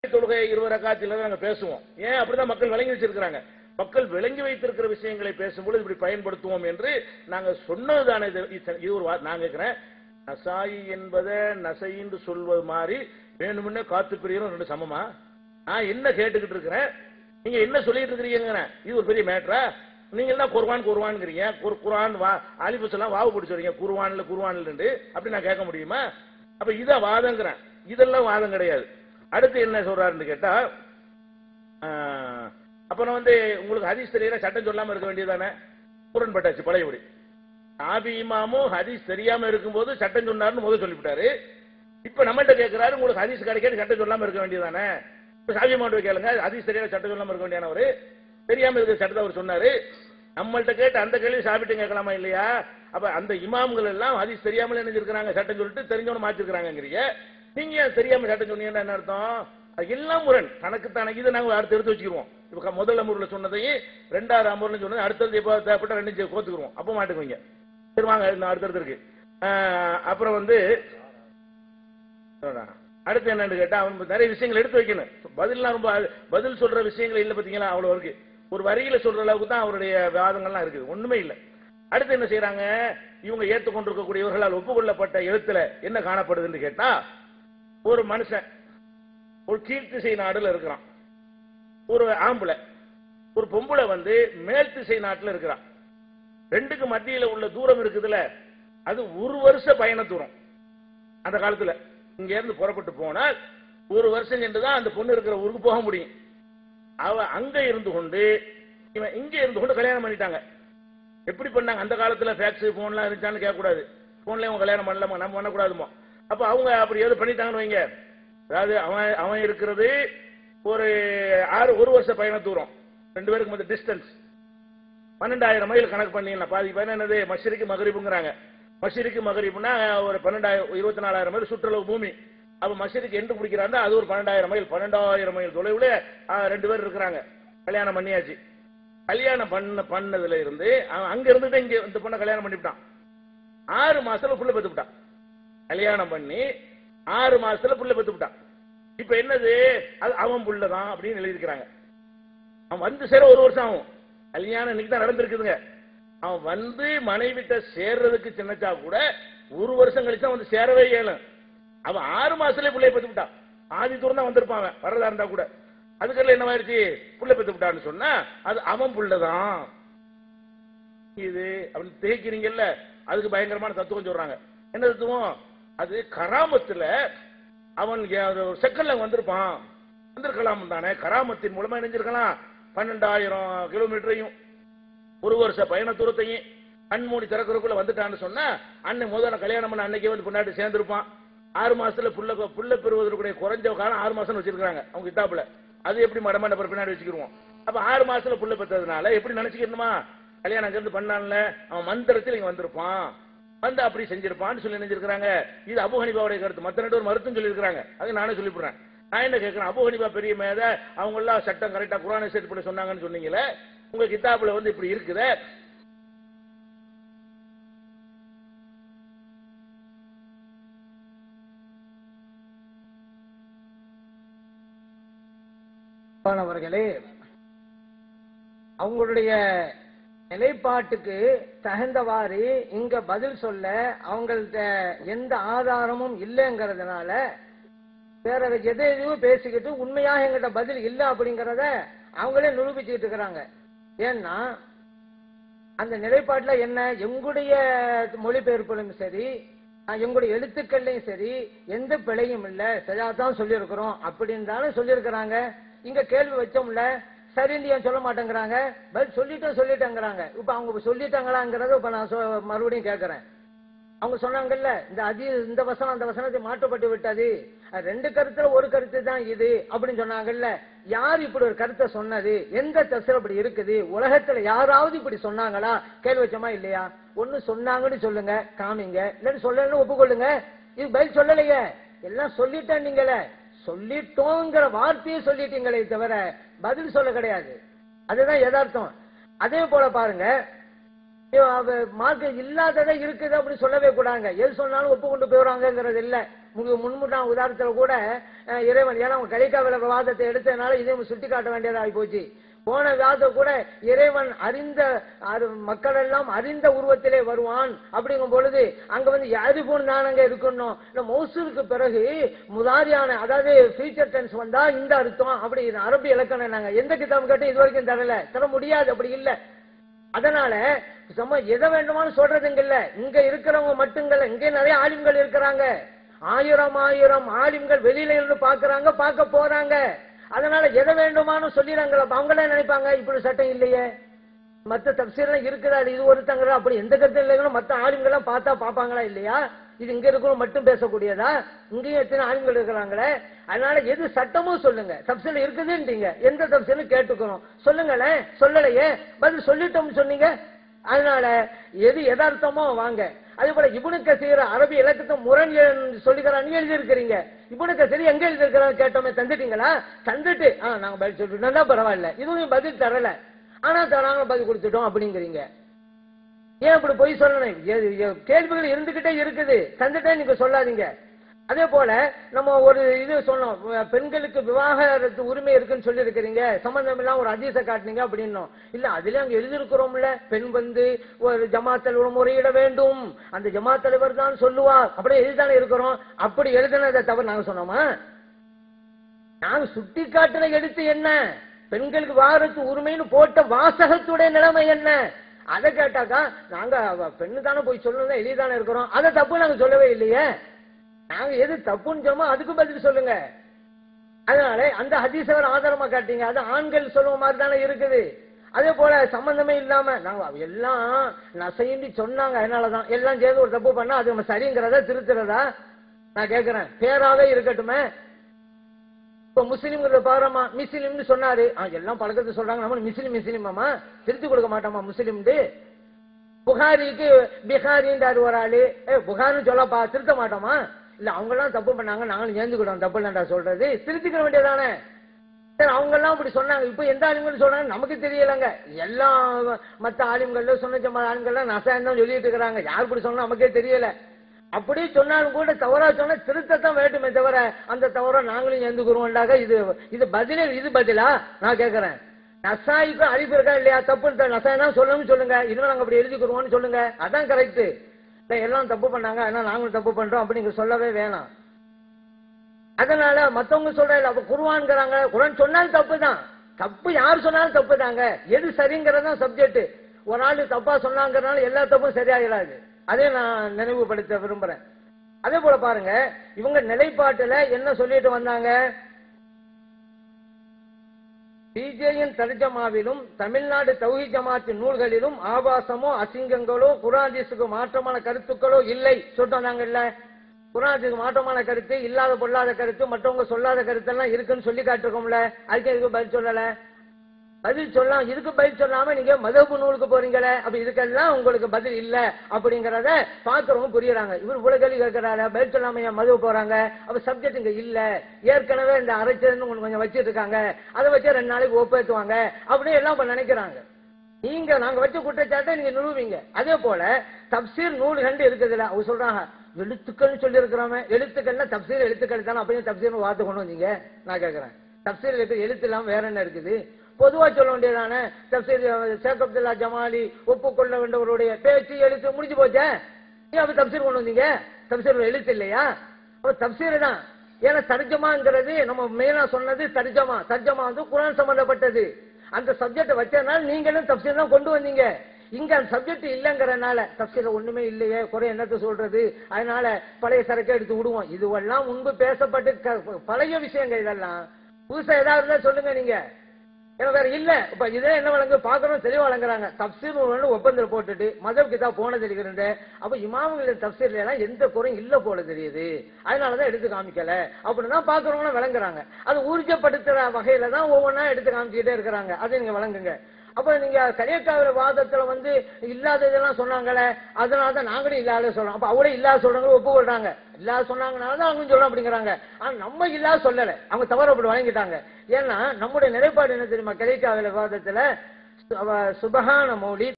தொழுகை 20 ரக்காத்தில் நாங்க பேசுவோம். ஏன் அப்படிதான் மக்கள் விளங்கி வச்சிருக்காங்க. மக்கள் விளங்கி வைத்திருக்கிற விஷயங்களை பேசும்போது இப்படி பயன்படுத்துவோம் என்று நாங்க சொன்னதுதானே. இது ஒரு நான் கேட்கிறேன், நசாயி என்பதை நசைன்னு சொல்வது மாதிரி வேணும்னே காத்து பிரியரும் ரெண்டு சமமா? நான் என்ன கேட்டுக்கிட்டு இருக்கிறேன், நீங்க என்ன சொல்லிட்டு இருக்கிறீங்க? இது ஒரு பெரிய மேட்டரா? நீங்க என்ன குர்ஆன்ங்கிறீங்க, குர்ஆன் ஆலிஃபஸ் எல்லாம் வாவு பிடிச்சு வரீங்க, குர்ஆன்ல அப்படி நான் கேட்க முடியுமா? அப்ப இத வாதங்கிறேன். இதெல்லாம் வாதம் கிடையாது. அடுத்து என்ன சொல்றாருன்னு கேட்டா, அப்புறம் உங்களுக்கு ஹதீஸ் தெரியல சட்டம் சொல்லாம இருக்க வேண்டியதானே? முரண்பட்டாச்சு பழையபடி. சாபி இமாமும் ஹதீஸ் தெரியாம இருக்கும்போது சட்டம் சொன்னாருன்னு முதல் சொல்லிவிட்டாரு. இப்ப நம்மகிட்ட கேட்கிறாரு, உங்களுக்கு ஹதீஸ் கிடைக்காது சட்டம் சொல்லாம இருக்க வேண்டியதானே? இப்ப சாபி இமாம கேளுங்க, ஹதீஸ் தெரியல சட்டம் சொல்லாம இருக்க வேண்டியானவரு, தெரியாம இருக்கிற சட்டத்தை அவர் சொன்னாரு. நம்மள்ட்ட கேட்டு அந்த கேள்வி சாப்பிட்டு கேட்கலாமா இல்லையா? அப்ப அந்த இமாம்கள் எல்லாம் ஹதீஸ் தெரியாமல் நினைச்சிருக்காங்க, சட்டம் சொல்லிட்டு தெரிஞ்சவன மாத்திருக்காங்கிறீங்க. நீங்க தெரியாம சட்டம் சொன்னீங்கன்னா என்ன அர்த்தம்? அது எல்லாம் முரண் தனக்குத்தான. இதை நாங்க அடுத்து எடுத்து வச்சுக்கிறோம். இப்ப முதல் அமர்வுல சொன்னதையும் 2வது அமர்வுல சொன்னது அடுத்தது எப்ப தேவைப்பட்ட 2 கோத்துக்குருவோம். அப்ப மாட்டுக்குவீங்க. சரி வாங்க அடுத்தடுத்து இருக்கு. அப்புறம் அடுத்து என்னன்னு கேட்டா, அவன் நிறைய விஷயங்கள் எடுத்து வைக்கணும். பதிலாம் ரொம்ப பதில் சொல்ற விஷயங்கள் இல்ல பாத்தீங்களா, அவ்வளவு இருக்கு. ஒரு வரியில சொல்ற அளவுக்கு தான் அவருடைய வாதங்கள்லாம் இருக்குது, ஒண்ணுமே இல்லை. அடுத்து என்ன செய்யறாங்க, இவங்க ஏற்றுக்கொண்டிருக்கக்கூடியவர்களால் ஒப்புக்கொள்ளப்பட்ட எழுத்துல என்ன காணப்படுதுன்னு கேட்டா, ஒரு மனுஷன் ஒரு கீழ்த்திசை நாடுல இருக்கிறான், ஒரு ஆம்பளை, ஒரு பொம்பளை மேல் திசை நாட்டுல இருக்கிறான். ரெண்டுக்கு மத்தியில உள்ள தூரம் இருக்குதுல, அது 1 வருஷ பயண தூரம். அந்த காலத்துல இங்க இருந்து புறப்பட்டு போனால் 1 வருஷம் சென்றுதான் அந்த பொண்ணு இருக்கிற ஊருக்கு போக முடியும். அவ அங்க இருந்து கொண்டு இவன் இங்க இருந்து கொண்டு கல்யாணம் பண்ணிட்டாங்க. எப்படி பண்ணாங்க? அந்த காலத்துல ஃபேக்ஸ் போன்லாம் இருந்துச்சான்னு கேட்கக்கூடாது. போன்ல அவங்க கல்யாணம் பண்ணலாமா, நம்ம பண்ணக்கூடாதுமோ. அப்ப அவங்க அப்படி எது பண்ணிட்டாங்கன்னு வைங்க. அதாவது அவன் இருக்கிறது ஒரு 1 வருஷ பயண தூரம், 2 பேருக்கு மத்திய டிஸ்டன்ஸ் 12,000 மைல் கணக்கு பண்ணீங்கன்னா பாதி பயணம் என்னது, மஷ்ரிக்கு மகரிபுங்கிறாங்க. மஷ்ரிக்கு மகரிபுனா ஒரு 24,000 மைல் சுற்றளவு பூமி. அப்ப மஷ்ரிக்கு எண்டு பிடிக்கிறாங்க, அது ஒரு 12,000 மைல் தொலைவுல 2 பேர் இருக்கிறாங்க. கல்யாணம் பண்ணியாச்சு. கல்யாணம் பண்ணதுல இருந்து அவன் அங்க இருந்துட்டு இங்க இந்த பொண்ணை கல்யாணம் பண்ணிவிட்டான். 6 மாசத்துல புள்ள பெத்து விட்டான். கல்யாணம் பண்ணி 6 மாசத்துல புள்ள பெத்து விட்டான். இப்ப என்னது, அது அவன் புள்ளதான் அப்படின்னு எழுதியிருக்கிறாங்க. அவன் சேர 1 வருஷம் ஆகும். கல்யாணம் இன்னைக்கு தான் நடந்திருக்குதுங்க. அவன் மனைவிட்ட சேர்றதுக்கு சின்னச்சா கூட 1 வருஷம் கழிச்சு சேரவே இயலும். அவன் 6 மாசத்துல புள்ளைய பெத்து விட்டான். ஆதி தூரம் தான் வந்திருப்பான் வரதா இருந்தா கூட. அதுக்கெல்லாம் என்ன ஆயிடுச்சு, புள்ள பெத்து விட்டான்னு சொன்னா அது அவன் புள்ளதான். இது அப்படி தேய்க்கிறீங்கல்ல, அதுக்கு பயங்கரமான தத்துவம் சொல்றாங்க. என்ன தத்துவம்? அது கராமத்துல அவன் செகண்ட்ல வந்திருப்பான், வந்திருக்கலாம் தானே. கராமத்தின் மூலமா இணைஞ்சிருக்கலாம் 12,000 கிலோமீட்டரையும் 1 வருஷ பயண தூரத்தையும் கண்மூடி திறக்கிறதுக்குள்ள வந்துட்டான்னு சொன்னா, அன்னை முதல்ல கல்யாணம் பண்ண அன்னைக்கு பொண்டாட்டி சேர்ந்திருப்பான். 6 மாசத்துல புள்ள பெறுவதற்குரிய குறைஞ்ச காலம் 6 மாசம் வச்சிருக்காங்க அவங்க கிட்டாப்புல. அது எப்படி மடமாண்ட பின்னாடி வச்சுக்கிருவோம். அப்ப 6 மாசத்துல புள்ள பெற்றதுனால எப்படி நினைச்சுக்கணுமா, கல்யாணம் அங்கிருந்து பண்ணான்ல, அவன் மந்திரத்தில் இங்க வந்திருப்பான், அப்படி செஞ்சிருப்பான்னு சொல்லி நினைச்சிருக்காங்க. இது அபூ ஹனீஃபாவுடைய கருத்து. மத்த 2 பேர் மருத்துவம் சொல்லி இருக்காங்க. அது நானே சொல்லிவிடுறேன். நான் என்ன கேட்கிறேன், அபூ ஹனீஃபா பெரிய மேத, அவங்க எல்லாம் சட்டம் கரெக்டா குர்ஆனை செட் பண்ணி சொன்னாங்கன்னு சொன்னீங்களே, உங்க கிதாபுல இப்படி இருக்குதே. அவர்களே, அவங்களுடைய நிலைப்பாட்டுக்கு தகுந்தவாறு இங்க பதில் சொல்ல அவங்கள்ட்ட எந்த ஆதாரமும் இல்லைங்கிறதுனால வேற எதையோ பேசிக்கிட்டு உண்மையாக எங்கிட்ட பதில் இல்லை அப்படிங்கறத அவங்களே நிரூபிச்சுக்கிட்டு இருக்கிறாங்க. ஏன்னா அந்த நிலைப்பாட்டுல என்ன, எங்களுடைய மொழிபெயர்ப்பிலும் சரி எங்களுடைய எழுத்துக்கள்லையும் சரி எந்த பிழையும் இல்லை, சரியாதான் சொல்லியிருக்கிறோம் அப்படின்னு தானே சொல்லியிருக்கிறாங்க. இங்க கேள்வி வச்சோம்ல, சரின்னு ஏன் சொல்ல மாட்டேங்கிறாங்க, பதில் சொல்லிட்டேங்கிறாங்க. இப்ப அவங்க சொல்லிட்டாங்களாங்கிறத இப்ப நான் மறுபடியும் கேட்கிறேன். அவங்க சொன்னாங்கல்ல, இந்த வசனம் அந்த வசனத்தை மாற்றப்பட்டு விட்டது, 2 கருத்துல ஒரு கருத்து தான் இது அப்படின்னு சொன்னாங்கல்ல. யார் இப்படி ஒரு கருத்தை சொன்னது? எந்த தஃசீர் அப்படி இருக்குது? உலகத்துல யாராவது இப்படி சொன்னாங்களா? கேள்வி வச்சோமா இல்லையா? ஒண்ணு சொன்னாங்கன்னு சொல்லுங்க, காமிங்க. இல்லன்னு சொல்லலன்னு ஒப்புக்கொள்ளுங்க. இது பதில் சொல்லலையே, எல்லாம் சொல்லிட்டேன். நீங்களே சொல்லிட்டோங்கிற வார்த்தையை சொல்லிட்டீங்களே தவிர பதில் சொல்ல கிடையாது. அதுதான் யதார்த்தம். அதே போல பாருங்க, மார்க்கம் இல்லாததை இருக்குது அப்படின்னு சொல்லவே கூடாங்க. எது சொன்னாலும் ஒப்புக்கொண்டு போயிடுறாங்கிறது இல்ல. முன்முட்டான உதாரணத்துல கூட இறைவன், ஏன்னா அவங்க கலிக்காவில வாதத்தை எடுத்ததுனால இதையும் சுட்டி காட்ட வேண்டியதாகி போச்சு. போன வாதத்தை கூட இறைவன் அறிந்த மக்கள் எல்லாம் அறிந்த உருவத்திலே வருவான் அப்படிங்கும் பொழுது அங்க வந்து யாரிபூன் தானங்க இருக்கணும். இந்த மௌசூலுக்கு பிறகு முதாரியான, அதாவது ஃபியூச்சர் டென்ஸ் வந்தா இந்த அர்த்தம் அப்படி அரபி இலக்கணம் நாங்க எந்த கிதாபு கேட்டு இது வரைக்கும் தர முடியாது, அப்படி இல்ல. அதனால எதை வேண்டுமானு சொல்றதுங்க இல்ல. இங்க இருக்கிறவங்க மட்டுங்கல்ல, இங்க நிறைய ஆலிம்கள் இருக்கிறாங்க. ஆயிரம் ஆலிம்கள் வெளியில இருந்து பாக்குறாங்க, பார்க்க போறாங்க. அதனால எதை வேண்டுமானு சொல்லிடுறாங்க. அவங்களே நினைப்பாங்க இப்படி சட்டம் இல்லையே, மத்த தப்சீர்லாம் இருக்குதா, இது ஒருத்தங்க அப்படி எந்த கருத்து இல்லைங்களும் மத்த ஆலிம்கள் பார்த்தா பாப்பாங்களா இல்லையா? இது இங்க இருக்கணும் மட்டும் பேசக்கூடியதா? இங்கேயும் எத்தனை ஆலிம்கள் இருக்கிறாங்களே. அதனால எது சட்டமும் சொல்லுங்க. தப்சீல் இருக்குதுன்றீங்க, எந்த தப்சீலும் கேட்டுக்கணும் சொல்லுங்களேன். சொல்லலையே, பதில் சொல்லிட்டோம்னு சொன்னீங்க. அதனால எது எதார்த்தமோ வாங்க. அதே போல இப்னு கசீர் அரபி இலக்கணத்தை முரண் சொல்லிக்கிறான்னு எழுதி இருக்கிறீங்க. இப்னு கசீர் எங்க எழுதி இருக்கிறான்னு கேட்டோமே, தந்துட்டீங்களா? தந்துட்டு நாங்க பதில் சொல்லிட்டோம்னா பரவாயில்ல, இதுவும் பதில் தரல, ஆனா நாங்க பதில் கொடுத்துட்டோம் அப்படிங்கிறீங்க. ஏன் இப்படி போய் சொல்லணும்? கேள்விகள் இருந்துகிட்டே இருக்குது, தந்துட்டே நீங்க சொல்லாதீங்க. அதே போல நம்ம ஒரு இது சொன்னோம், பெண்களுக்கு விவாகரத்து உரிமை இருக்குன்னு சொல்லி இருக்கிறீங்க, சம்பந்தம் எல்லாம் ஒரு ஹதீஸை காட்டினீங்க அப்படின்னோம். இல்ல அதுல அங்க எழுதிருக்கிறோம்ல, பெண் வந்து ஒரு ஜமாத் தலைவர் முறையிட வேண்டும், அந்த ஜமாத் தலைவர் தான் சொல்லுவார், அப்படியே எழுதானே இருக்கிறோம். அப்படி எழுதினதை தவிர நாங்க சொன்னோமா? நாங்க சுட்டி காட்டின எடுத்து என்ன, பெண்களுக்கு விவாகரத்து உரிமைன்னு போட்ட வாசகத்துடைய நிலைமை என்ன, அதை கேட்டாக்கா நாங்க பெண்ணு தானே போய் சொல்லணும் எழுதிதானே இருக்கிறோம், அதை தப்பு நாங்க சொல்லவே இல்லையே. நாங்க எது தப்புன்னு சொன்னோமோ அதுக்கு பதில் சொல்லுங்க. அதனால அந்த ஹதீஸை ஆதாரமா காட்டீங்க, அது ஆண்கள் சொல்லுவ மாதிரி தானே இருக்குது. அதே போல சம்பந்தமே இல்லாம நாங்க எல்லாம் நசைன்னு சொன்னாங்க, அதனாலதான் எல்லாம் சேர்ந்து ஒரு தப்பு பண்ணா அது நம்ம சரிங்கிறதா திருத்துறதா? நான் கேட்கிறேன், பேராவே இருக்கட்டுமே. இப்ப முஸ்லீம்ங்கிறத பாருமா, முஸ்லீம்னு சொன்னாரு, எல்லாம் பழக்கத்தை சொல்றாங்க, நம்ம முஸ்லீமாமா திருத்தி கொடுக்க மாட்டோமா முஸ்லீம்? புகாரிக்கு பிகாரின்றாரு ஒரு ஆளு, புகாரின்னு சொல்லப்பா திருத்த மாட்டோமா? இல்ல அவங்க எல்லாம் தப்பு பண்ணாங்க, நாங்களும் சேர்ந்துக்கிட்டோம், தப்பு இல்லைன்றா சொல்றது, திருத்திக்க வேண்டியதானே. சரி, அவங்க எல்லாம் அப்படி சொன்னாங்க, இப்ப எந்த ஆலிம்கள் சொல்றாங்க நமக்கு தெரியலங்க. எல்லா மத்த ஆலிம்கள் சொன்ன ஆலிம்கள் நசாயம் தான் சொல்லிட்டு இருக்கிறாங்க, யார் இப்படி சொன்னா நமக்கே தெரியல. அப்படி சொன்னாலும் கூட தவறா சொன்னா திருத்தத்தான் வேண்டுமே தவிர அந்த தவற நாங்களும் சேர்ந்துக்கிறோம்டாக இது பதிலே, இது பதிலா? நான் கேட்கிறேன், நசாய்க்கு அறிவு இருக்கா இல்லையா? தப்பு நசாயம் தான் சொல்லணும்னு சொல்லுங்க, இனிமே நாங்க அப்படி எழுதிக்கிறோம்னு சொல்லுங்க, அதான் கரெக்ட். எல்லாம் தப்பு பண்ணாங்க அதனால நாங்களும் தப்பு பண்றோம் அப்படிங்க சொல்லவே வேணாம். அதனால மத்தவங்க சொல்ற குர்ஆன்ங்கறாங்க, குர்ஆன் சொன்னாலும் தப்பு தான், தப்பு யார் சொன்னாலும் தப்பு தாங்க, எது சரிங்கிறதான் சப்ஜெக்ட். ஒரு ஆளு தப்பா சொன்னாங்கிறனால எல்லா தப்பும் சரியாயிடாது, அதே நான் நினைவுபடுத்த விரும்புறேன். அதே போல பாருங்க, இவங்க நிலைப்பாட்டுல என்ன சொல்லிட்டு வந்தாங்க, பிஜேயின் தர்ஜமாவிலும் தமிழ்நாடு தௌஹீத் ஜமாத் நூல்களிலும் ஆபாசமோ அசிங்கங்களோ குர்ஆனுக்கு மாற்றமான கருத்துக்களோ இல்லை சொல்றாங்க. இல்ல, குர்ஆனுக்கு மாற்றமான கருத்து, இல்லாத பொல்லாத கருத்து, மற்றவங்க சொல்லாத கருத்தெல்லாம் இருக்குன்னு சொல்லி காட்டிருக்கோம்ல, அதுக்கு எதுக்கு பதில் சொல்லல? பதில் சொல்லலாம், இதுக்கு பதில் சொல்லாம நீங்க மதபு நூலுக்கு போறீங்களே, அப்படி இதுக்கெல்லாம் உங்களுக்கு பதில் இல்ல அப்படிங்கறத பாக்குறவங்க புரியுறாங்க. இவர் இவ்வளவு கேள்வி கேட்கிறாரு, பதில் சொல்லாம ஏன் மதவு போறாங்க? அப்ப சப்ஜெக்ட் இங்க இல்ல, ஏற்கனவே இந்த அரைச்சதுன்னு கொஞ்சம் வச்சிட்டு இருக்காங்க, அதை வச்சு 2 நாளைக்கு ஒப்பேத்துவாங்க அப்படின்னு எல்லாம் நினைக்கிறாங்க. நீங்க நாங்க வச்ச குற்றச்சாட்டை நீங்க நிறுவீங்க. அதே போல தப்சீர் நூல்கள் இருக்குதுல்ல, அவங்க சொல்றாங்க எழுத்துக்கள் சொல்லி இருக்கிறாங்க, எழுத்துக்கள்னா தப்சீர் எழுத்துக்கள் தானே, அப்படின்னு தப்சீர்னு வார்த்தை கொண்டு வந்தீங்க. நான் கேட்கிறேன், தப்சீர் எழுத்து இல்லாம வேற என்ன இருக்குது? பொதுவா சொல்ல வேண்டியதானே, தப்சீர் ஷேக் அப்துல்லா ஜமாலி ஒப்புக்கொள்ள வேண்டவருடைய பேச்சு எழுத்து முடிஞ்சு போச்சே, நீங்க அப்ப தப்சீர் கொண்டு வந்தீங்க? தப்சீர் எழுத்து இல்லையா? அப்ப தப்சீர் தான். ஏன்னா தர்ஜமாங்கிறது நம்ம மெயினா சொன்னது தர்ஜமா வந்து குர்ஆன் சம்பந்தப்பட்டது. அந்த சப்ஜெக்ட் வச்சதுனால நீங்களும் தப்சீர் தான் கொண்டு வந்தீங்க. இங்க அந்த சப்ஜெக்ட் இல்லங்கிறனால தப்சீர்ல ஒண்ணுமே இல்லையே, குறை என்னத்தை சொல்றது, அதனால பழைய சரக்கை எடுத்து விடுவோம். இதுவெல்லாம் முன்பு பேசப்பட்டு பழைய விஷயங்கள், இதெல்லாம் புதுசா ஏதாவது சொல்லுங்க நீங்க. ஏன்னா வேற இல்ல. இப்ப இதே என்ன வழங்கு பாக்குறோம், தெளிவா வழங்குறாங்க. தப்சீர் ஒப்பந்தம் போட்டுட்டு மதம் கிதாப் போன தெரிகிறது. அப்ப இமாமுடைய தப்சீர்ல எல்லாம் எந்த குறையும் இல்ல போல தெரியுது, அதனாலதான் எடுத்து காமிக்கல அப்படின்னா பாக்குறவங்க விளங்குறாங்க. அது ஊர்ஜப்படுத்துற வகையில தான் ஒவ்வொன்னா எடுத்து காமிச்சுக்கிட்டே இருக்கிறாங்க. அதை நீங்க வழங்குங்க. அப்ப நீங்க கலியக்காவில வாதத்துல இல்லாததெல்லாம் சொன்னாங்களே, அதனாலதான் நாங்களும் இல்லாத சொல்றோம். அப்ப அவங்களே இல்லாத சொல்றாங்க, ஒப்புக்கொள்றாங்க. இல்லாத சொன்னாங்கனாலதான் அவங்க சொல்றோம் அப்படிங்கிறாங்க. ஆனா நம்ம இல்லாத சொல்லல, அவங்க தவறு அப்படி வழங்கிட்டாங்க. ஏன்னா நம்முடைய நிலைப்பாடு என்ன தெரியுமா, கலியக்காவில வாதத்துல சுபஹான மௌலித்